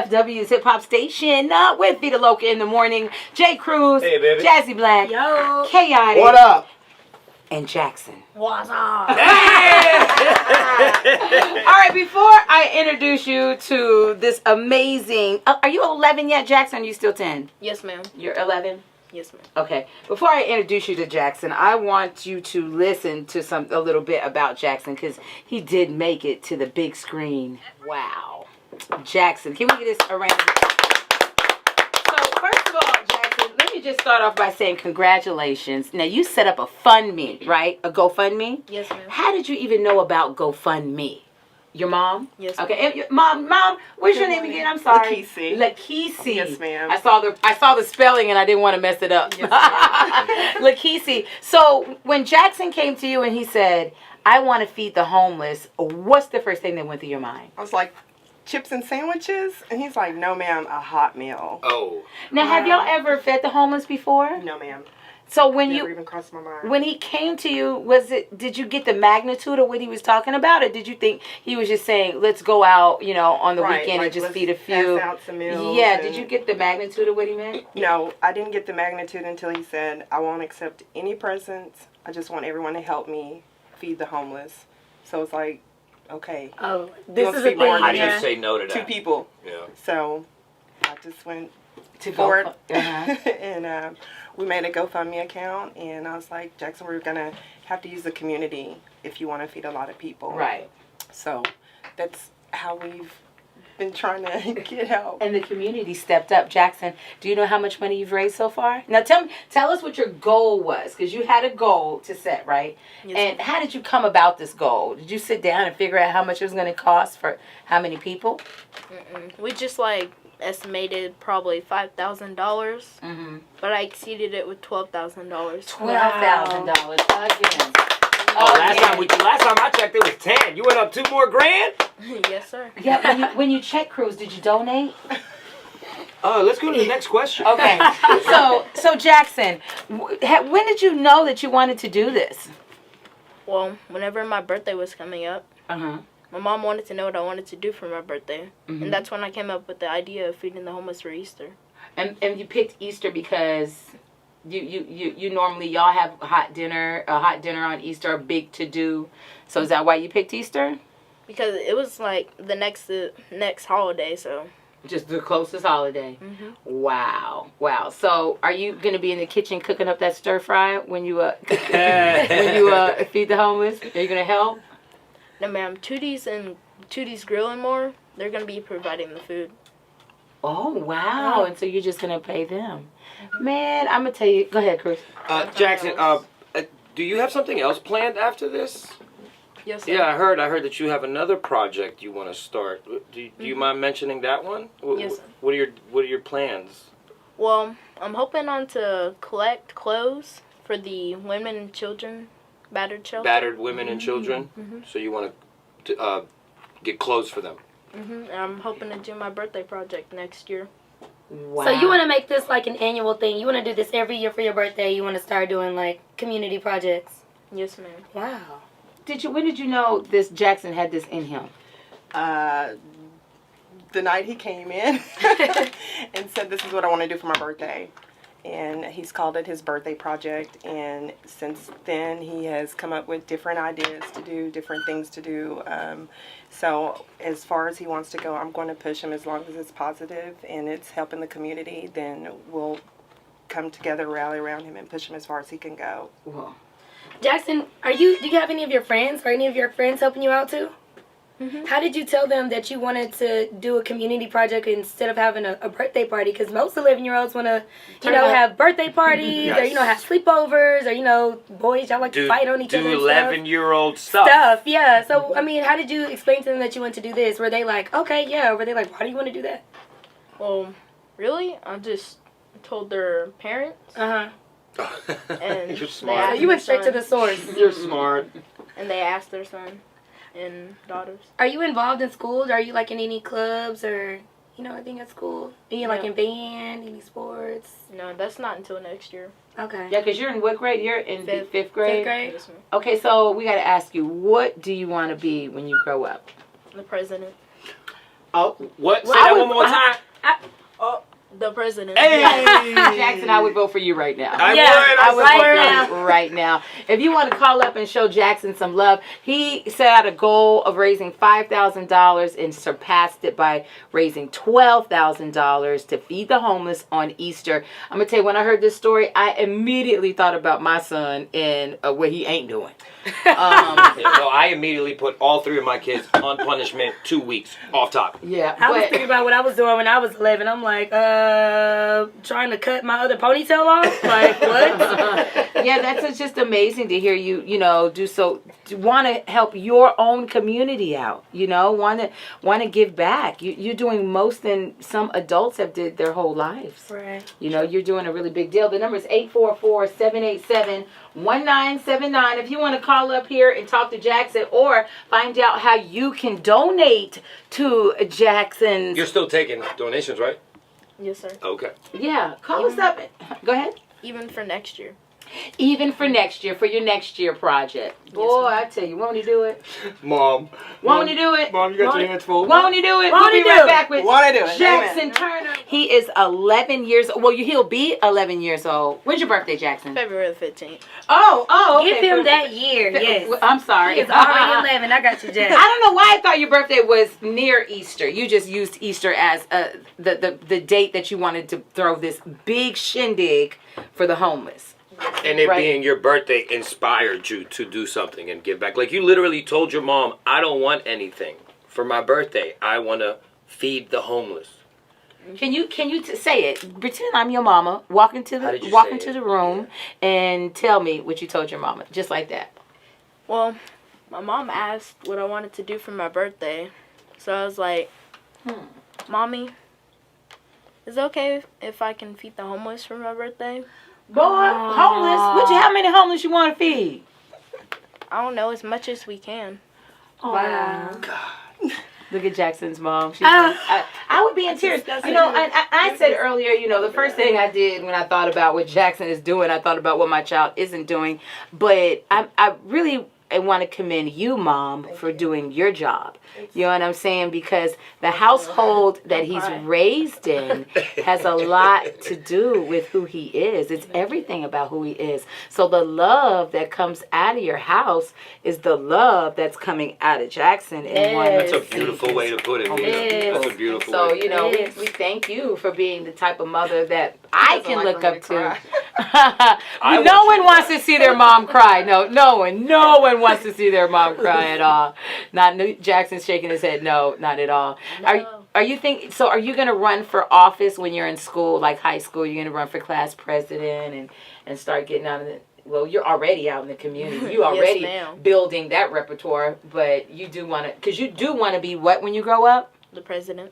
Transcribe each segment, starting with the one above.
FW's Hip Hop Station with Vita Loca in the morning. Jay Cruz, hey, baby. Jazzy Black, yo, Chaotic. What up? And Jackson. What's up? All right, before I introduce you to this amazing... are you 11 yet, Jackson? Or are you still 10? Yes, ma'am. You're 11? Yes, ma'am. Okay. Before I introduce you to Jackson, I want you to listen to a little bit about Jackson because he did make it to the big screen. Wow. Jackson, can we get this arranged? So, first of all, Jackson, let me just start off by saying congratulations. Now, you set up a FundMe, right? A GoFundMe? Yes, ma'am. How did you even know about GoFundMe? Your mom? Yes, ma'am. Okay. Mom, what's your name again? I'm sorry. Lakeisi. Lakeisi. Yes, ma'am. I saw the spelling and I didn't want to mess it up. Yes, ma'am. Lakeisi. So when Jackson came to you and he said, I want to feed the homeless, what's the first thing that went through your mind? I was like, chips and sandwiches? And he's like, no, ma'am, a hot meal. Oh. Now, have y'all ever fed the homeless before? No, ma'am. So when Never even crossed my mind. when he came to you, did you get the magnitude of what he was talking about, or did you think he was just saying, let's go out, on the Right, weekend like, and just let's feed a few? pass out some meals Yeah, and- did you get the magnitude of what he meant? No, I didn't get the magnitude until he said, I won't accept any presents. I just want everyone to help me feed the homeless. So it's like, okay, Oh, this Let's is see a more thing. How do you Yeah. say no to that? 2 people. Yeah. So I just went To forward Uh-huh. and we made a GoFundMe account. And I was like, Jackson, we're going to have to use the community if you want to feed a lot of people. Right. So that's how we've been trying to get help. And the community stepped up. Jackson, do you know how much money you've raised so far? Now tell us what your goal was, because you had a goal to set, right? Yes, And ma'am. how did you come about this goal? Did you sit down and figure out how much it was going to cost for how many people? We just estimated probably $5,000, Mm-hmm. but I exceeded it with $12,000. $12,000 again. Oh, last time I checked, it was 10. You went up 2 more grand? Yes, sir. Yeah, when you check Cruz, did you donate? Let's go to the next question. Okay. So Jackson, when did you know that you wanted to do this? Well, whenever my birthday was coming up, Uh-huh. my mom wanted to know what I wanted to do for my birthday. Mhm. And that's when I came up with the idea of feeding the homeless for Easter. And you picked Easter because you normally y'all have a hot dinner on Easter, a big to do. So is that why you picked Easter? Because it was the next holiday, so. Just the closest holiday. Mhm. Wow. So are you gonna be in the kitchen cooking up that stir fry when you feed the homeless? Are you gonna help? No, ma'am. Tootie's Grill and More, they're going to be providing the food. Oh wow! And so you're just gonna pay them, man. I'm gonna tell you. Go ahead, Chris. Jackson, do you have something else planned after this? Yes, sir. Yeah, I heard that you have another project you want to start. Do you mind mentioning that one? Yes, sir. What are your plans? Well, I'm hoping on to collect clothes for the women and children battered shelter. Battered women and children. Mhm. So you want to get clothes for them. And I'm hoping to do my birthday project next year. Wow. So you want to make this like an annual thing? You want to do this every year for your birthday? You want to start doing like community projects? Yes, ma'am. Wow. When did you know this Jackson had this in him? The night he came in and said, this is what I want to do for my birthday. And he's called it his birthday project. And since then, he has come up with different ideas to do, different things to do. So as far as he wants to go, I'm going to push him as long as it's positive and it's helping the community. Then we'll come together, rally around him, and push him as far as he can go. Well, Jackson, do you have any of your friends or any of your friends helping you out too? Mhm. How did you tell them that you wanted to do a community project instead of having a birthday party? Because most 11-year-olds want to, have birthday parties or, have sleepovers or, boys, y'all like to fight on each other. Do and stuff. 11-year-old stuff. Yeah. So, I mean, how did you explain to them that you want to do this? Were they like, okay, yeah? Or were they like, why do you want to do that? Well, really, I just told their parents. Uh-huh. And You're they smart. So asked you went their straight to the son, source. You're smart. And they asked their son and daughters. Are you involved in schools? Are you like in any clubs or anything at school? Are you like No. in band, any sports? No, that's not until next year. Okay. yeah, because you're in what grade? You're in Fifth. fifth grade. Fifth grade. Yes, ma'am. Okay, so we got to ask you, what do you want to be when you grow up? The president. Oh, what? Say I that would- one more time. The president. Hey, Jackson, I would vote for you right now. I Yeah, would. I would Right vote for now. you right now. If you want to call up and show Jackson some love, he set out a goal of raising $5,000 and surpassed it by raising $12,000 to feed the homeless on Easter. I'm going to tell you, when I heard this story, I immediately thought about my son and what he ain't doing. Yeah, no, I immediately put all 3 of my kids on punishment 2 weeks off top. Yeah, I was but thinking about what I was doing when I was 11. I'm like, trying to cut my other ponytail off. Like, what? yeah, that's just amazing to hear you, do so. Want to help your own community out, want to give back. You're doing most than some adults have did their whole lives. Right. You're doing a really big deal. The number is 844-787-1979. If you want to call up here and talk to Jackson or find out how you can donate to Jackson's. You're still taking donations, right? Yes, sir. Okay. Yeah, call us up. Go ahead. Even for next year. Even for next year, for your next year project. Boy, I tell you, won't he do it? Mom. Won't he do it? Mom, you got your hands full. Won't he do it? Won't We'll he be do right it? back with Won't he do it? Jackson Turner. He is 11 years old. Well, he'll be 11 years old. When's your birthday, Jackson? February the 15th. Oh, Give okay. him that year, yes. I'm sorry. He is already 11. I got you, Jack. I don't know why I thought your birthday was near Easter. You just used Easter as the date that you wanted to throw this big shindig for the homeless. And it Right. being your birthday inspired you to do something and give back. Like you literally told your mom, I don't want anything for my birthday. I want to feed the homeless. Can you say it? Pretend I'm your mama. Walk into How did you walk say into it? the room and tell me what you told your mama, just like that. Well, my mom asked what I wanted to do for my birthday. So I was like, Mommy, is it okay if I can feed the homeless for my birthday? Boy, homeless. How many homeless you want to feed? I don't know, as much as we can. Wow. Look at Jackson's mom. I would be in tears. I said earlier, the first thing I did when I thought about what Jackson is doing, I thought about what my child isn't doing. But I really want to commend you, Mom, for doing your job. You know what I'm saying? Because the household that he's raised in has a lot to do with who he is. It's everything about who he is. So the love that comes out of your house is the love that's coming out of Jackson. In one That's a beautiful way to put it. Mia. Yes. That's a beautiful So, way. we thank you for being the type of mother that I doesn't can like look when we up to. I No want one you to wants to see their mom cry. No one wants to see their mom cry at all. Jackson's shaking his head. No, not at all. No. Are you going to run for office when you're in school, like high school? You're going to run for class president and start getting out of the... Well, you're already out in the community. You already ma'am. building that repertoire, but you do want to... Because you do want to be what when you grow up? The president.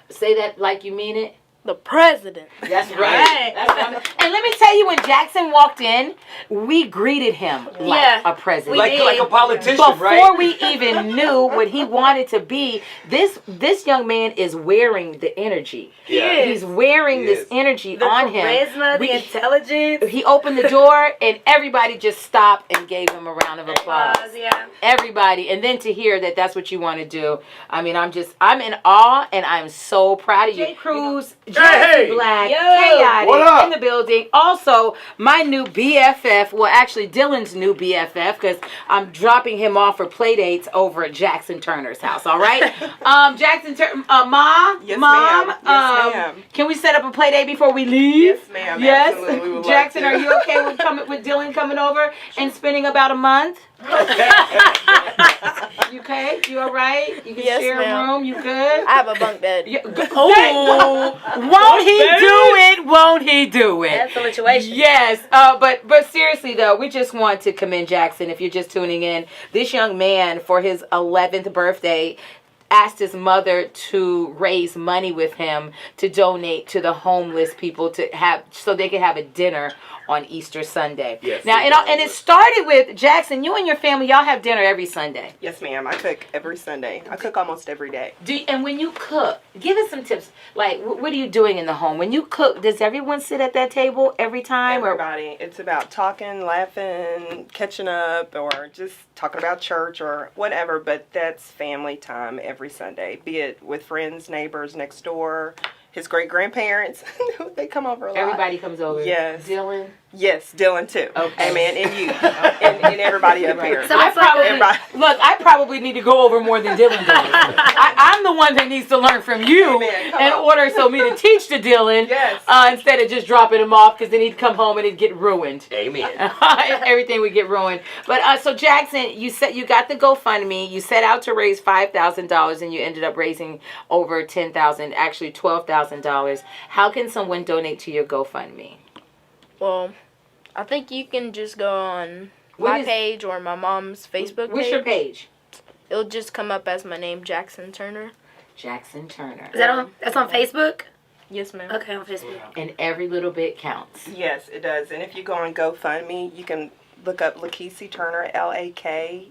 Say that like you mean it. The president. That's right. Right. That's what and let me tell you, when Jackson walked in, we greeted him like Yeah, a president. we did. Like a politician, Before right? we even knew what he wanted to be, this young man is wearing the energy. Yeah. He's wearing He this is. energy The on him. charisma, the intelligence. He opened the door and everybody just stopped and gave him a round of applause. Yeah. Everybody, and then to hear that that's what you want to do. I mean, I'm in awe, and I'm so proud of you. Jay Cruz, Jackson Black, Yo. Chaotic What up? in the building. Also, my new BFF, well, actually Dylan's new BFF, because I'm dropping him off for play dates over at Jackson Turner's house. All right, Jackson Turner, Ma, Yes, Mom, ma'am. Yes, ma'am. can we set up a play date before we leave? Yes, ma'am. Yes, Absolutely. We would love Jackson, to. are you okay with Dylan coming over and spending about a month? You okay? You all right? You can Yes, share ma'am. a room. You good? I have a bunk bed. Oh, won't he do it? Won't he do it? That's the situation. Yes, but seriously though, we just want to commend Jackson. If you're just tuning in, this young man for his 11th birthday asked his mother to raise money with him to donate to the homeless people so they could have a dinner on Easter Sunday. Yes, Now, and it started with Jackson. You and your family, y'all have dinner every Sunday. Yes, ma'am. I cook every Sunday. I cook almost every day. And when you cook, give us some tips. Like, what are you doing in the home when you cook? Does everyone sit at that table every time? Everybody. It's about talking, laughing, catching up, or just talking about church or whatever. But that's family time every Sunday. Be it with friends, neighbors next door, his great grandparents. They come over a lot. Everybody comes over. Yes. Dylan. Yes, Dylan too. Okay. Amen. And you. and everybody up here. So it's like Everybody. Look, I probably need to go over more than Dylan does. I'm the one that needs to learn from you Amen. Come in on. order so me to teach to Dylan Yes. instead of just dropping him off because then he'd come home and it'd get ruined. Amen. Everything would get ruined. But so Jackson, you said you got the GoFundMe. You set out to raise $5,000 and you ended up raising over $10,000, actually $12,000. How can someone donate to your GoFundMe? Well, I think you can just go on What my is- page or my mom's Facebook What's page. your page? It'll just come up as my name, Jackson Turner. Jackson Turner. Is that on? That's on Facebook. Yes, ma'am. Okay, on Facebook. And every little bit counts. Yes, it does. And if you go on GoFundMe, you can look up Lakeisee Turner, Lakeicee,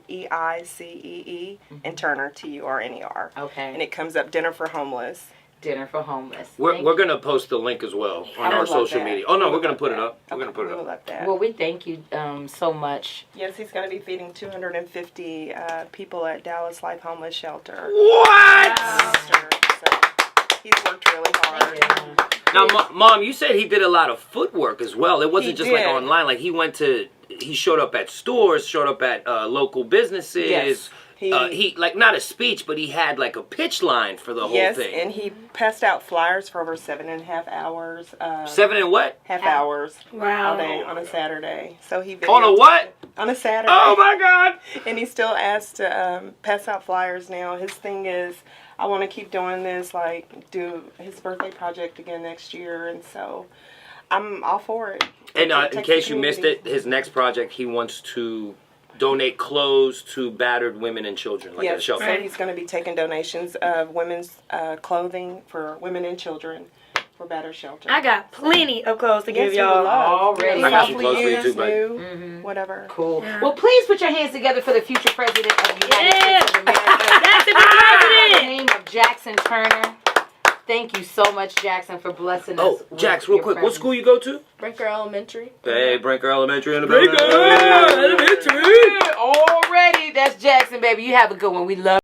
and Turner, Turner. Okay. And it comes up Dinner for Homeless. Dinner for Homeless. We're Thank going to post the link as well I on would our love social that. media. Oh, no, we're going to put it Okay. up. We're going to put it We'll up. love that. Well, we thank you so much. Yes, he's going to be feeding 250 people at Dallas Life Homeless Shelter. What? So he's worked really hard. Yeah. Now, Mom, you said he did a lot of footwork as well. It wasn't He just like did. online. Like, he showed up at stores, showed up at local businesses. Yes. He like, not a speech, but he had like a pitch line for the whole Yes, thing. and he passed out flyers for over 7.5 hours. 7 and what? Half hours Wow. all day on a Saturday. So he On a videotaped what? it on a Saturday. Oh, my God. And he still asked to pass out flyers now. His thing is, I want to keep doing this, like do his birthday project again next year, and so I'm all for it. And It in takes case the you missed it, community. his next project, he wants to donate clothes to battered women and children, like at a Yes, shelter. so he's going to be taking donations of women's clothing for women and children for Better Shelter. I got plenty of clothes to give Yes, you would y'all. love. Already. I got some Softly clothes for you used, too, bud. new, Mhm. whatever. Cool. Yeah. Well, please put your hands together for the future president of the United Yeah. States of America. Jackson for By the president. name of Jackson Turner. Thank you so much, Jackson, for blessing us. Oh, with Jax, real your quick, what presence. school you go to? Brinker Elementary. Hey, Brinker Elementary in the Brinker building. Elementary. Already, that's Jackson, baby. You have a good one. We love